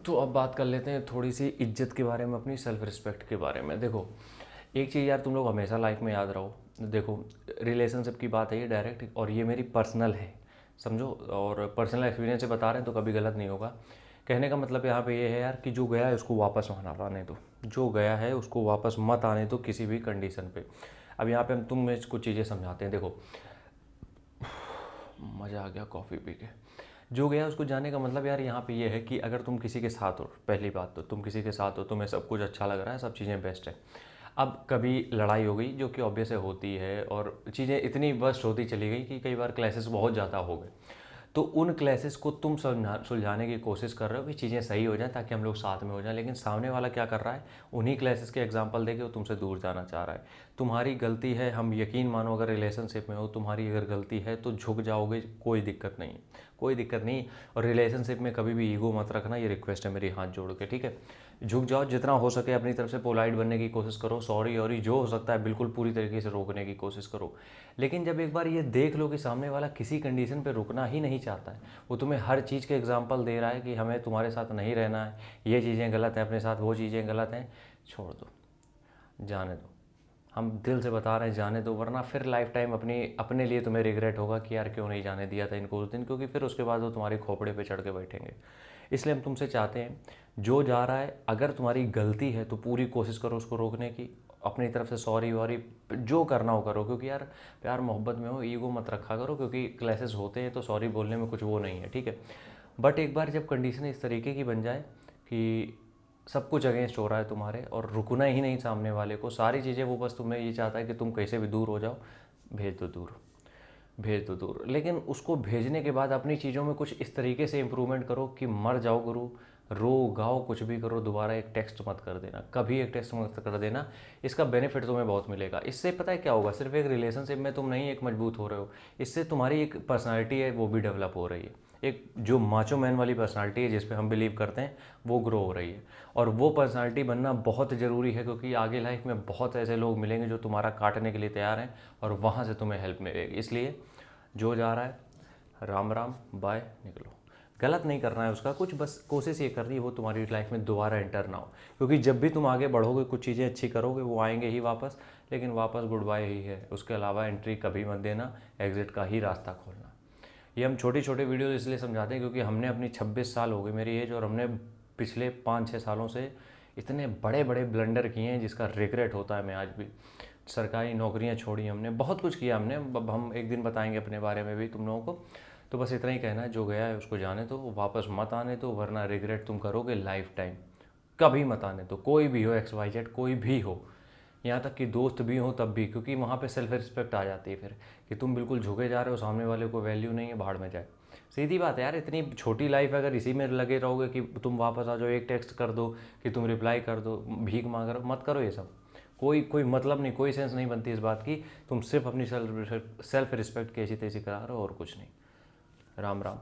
तो अब बात कर लेते हैं थोड़ी सी इज्जत के बारे में, अपनी सेल्फ रिस्पेक्ट के बारे में। देखो, एक चीज़ यार तुम लोग हमेशा लाइफ में याद रहो। देखो, रिलेशनशिप की बात है ये डायरेक्ट, और ये मेरी पर्सनल है, समझो, और पर्सनल एक्सपीरियंस से बता रहे हैं तो कभी गलत नहीं होगा। कहने का मतलब यहाँ पे ये है यार कि जो गया है उसको वापस मत आने दो। जो गया है उसको वापस मत आने दो किसी भी कंडीशन पे। अब यहाँ पे हम तुम में कुछ चीज़ें समझाते हैं। देखो, मज़ा आ गया कॉफ़ी पी के। जो गया उसको जाने का मतलब यार यहाँ पे ये है कि अगर तुम किसी के साथ हो, पहली बात तो तुम किसी के साथ हो, तुम्हें सब कुछ अच्छा लग रहा है, सब चीज़ें बेस्ट है। अब कभी लड़ाई हो गई, जो कि ऑब्वियस है होती है, और चीज़ें इतनी वर्स्ट होती चली गई कि कई बार क्लैशेस बहुत ज़्यादा हो गए। तो उन क्लैशेस को तुम सुलझाने की कोशिश कर रहे हो कि चीज़ें सही हो जाएं ताकि हम लोग साथ में हो जाएं, लेकिन सामने वाला क्या कर रहा है, उन्हीं क्लैशेस के एग्जांपल देके वो तुमसे दूर जाना चाह रहा है। तुम्हारी गलती है, हम यकीन मानो अगर रिलेशनशिप में हो, तुम्हारी अगर गलती है तो झुक जाओगे, कोई दिक्कत नहीं, कोई दिक्कत नहीं। और रिलेशनशिप में कभी भी ईगो मत रखना, ये रिक्वेस्ट है मेरी हाथ जोड़ के, ठीक है। झुक जाओ, जितना हो सके अपनी तरफ से पोलाइट बनने की कोशिश करो, सॉरी और जो हो सकता है बिल्कुल पूरी तरीके से रोकने की कोशिश करो। लेकिन जब एक बार ये देख लो कि सामने वाला किसी कंडीशन पे रुकना ही नहीं चाहता है, वो तुम्हें हर चीज़ के एग्जांपल दे रहा है कि हमें तुम्हारे साथ नहीं रहना है, ये चीज़ें गलत हैं अपने साथ, वो चीज़ें गलत हैं, छोड़ दो, जाने दो। हम दिल से बता रहे हैं जाने दो, वरना फिर लाइफ टाइम अपने लिए तुम्हें रिग्रेट होगा कि यार क्यों नहीं जाने दिया था इनको उस दिन, क्योंकि फिर उसके बाद वो तुम्हारे खोपड़े पे चढ़ के बैठेंगे। इसलिए हम तुमसे चाहते हैं, जो जा रहा है अगर तुम्हारी गलती है तो पूरी कोशिश करो उसको रोकने की, अपनी तरफ से सॉरी वॉरी जो करना हो करो, क्योंकि यार प्यार मोहब्बत में हो ईगो मत रखा करो, क्योंकि क्लैशेस होते हैं तो सॉरी बोलने में कुछ वो नहीं है, ठीक है। बट एक बार जब कंडीशन इस तरीके की बन जाए कि सब कुछ अगेंस्ट हो रहा है तुम्हारे और रुकना ही नहीं सामने वाले को, सारी चीज़ें वो बस तुम्हें ये चाहता है कि तुम कैसे भी दूर हो जाओ, भेज दो दूर, भेज दो दूर। लेकिन उसको भेजने के बाद अपनी चीज़ों में कुछ इस तरीके से इम्प्रूवमेंट करो कि मर जाओ गुरु, रो गाओ कुछ भी करो, दोबारा एक टेक्स्ट मत कर देना, कभी एक टेक्स्ट मत कर देना। इसका बेनिफिट तुम्हें बहुत मिलेगा। इससे पता है क्या होगा, सिर्फ एक रिलेशनशिप में तुम नहीं एक मजबूत हो रहे हो, इससे तुम्हारी एक पर्सनालिटी है वो भी डेवलप हो रही है। एक जो माचो मैन वाली पर्सनालिटी है जिस पे हम बिलीव करते हैं वो ग्रो हो रही है, और वो पर्सनालिटी बनना बहुत ज़रूरी है, क्योंकि आगे लाइफ में बहुत ऐसे लोग मिलेंगे जो तुम्हारा काटने के लिए तैयार हैं और वहाँ से तुम्हें हेल्प मिलेगी। इसलिए जो जा रहा है राम राम बाय, निकलो। गलत नहीं करना है उसका कुछ, बस कोशिश ये करनी है वो तुम्हारी लाइफ में दोबारा एंटर ना हो, क्योंकि जब भी तुम आगे बढ़ोगे कुछ चीज़ें अच्छी करोगे वो आएंगे ही वापस, लेकिन वापस गुड बाय ही है, उसके अलावा एंट्री कभी मत देना, एग्जिट का ही रास्ता खोलना। ये हम छोटी छोटे वीडियो इसलिए समझाते हैं क्योंकि हमने अपनी 26 साल हो गई मेरी एज, और हमने पिछले 5-6 सालों से इतने बड़े बड़े ब्लंडर किए हैं जिसका रिग्रेट होता है मैं आज भी। सरकारी नौकरियां छोड़ी हमने, बहुत कुछ किया हमने, अब हम एक दिन बताएंगे अपने बारे में भी तुम लोगों को। तो बस इतना ही कहना है, जो गया है उसको जाने दो, वापस मत आने दो, वरना रिग्रेट तुम करोगे लाइफ टाइम। कभी मत आने दो, कोई भी हो, XYZ कोई भी हो, यहाँ तक कि दोस्त भी हो तब भी, क्योंकि वहाँ पे सेल्फ रिस्पेक्ट आ जाती है फिर, कि तुम बिल्कुल झुके जा रहे हो, सामने वाले को वैल्यू नहीं है, भाड़ में जाए। सीधी बात है यार, इतनी छोटी लाइफ है, अगर इसी में लगे रहोगे कि तुम वापस आ जाओ, एक टेक्स्ट कर दो, कि तुम रिप्लाई कर दो, भीख मांग रहे हो, मत करो ये सब। कोई कोई मतलब नहीं, कोई सेंस नहीं बनती इस बात की। तुम सिर्फ अपनी सेल्फ रिस्पेक्ट की ऐसी तैसी करा रहे हो और कुछ नहीं। राम राम।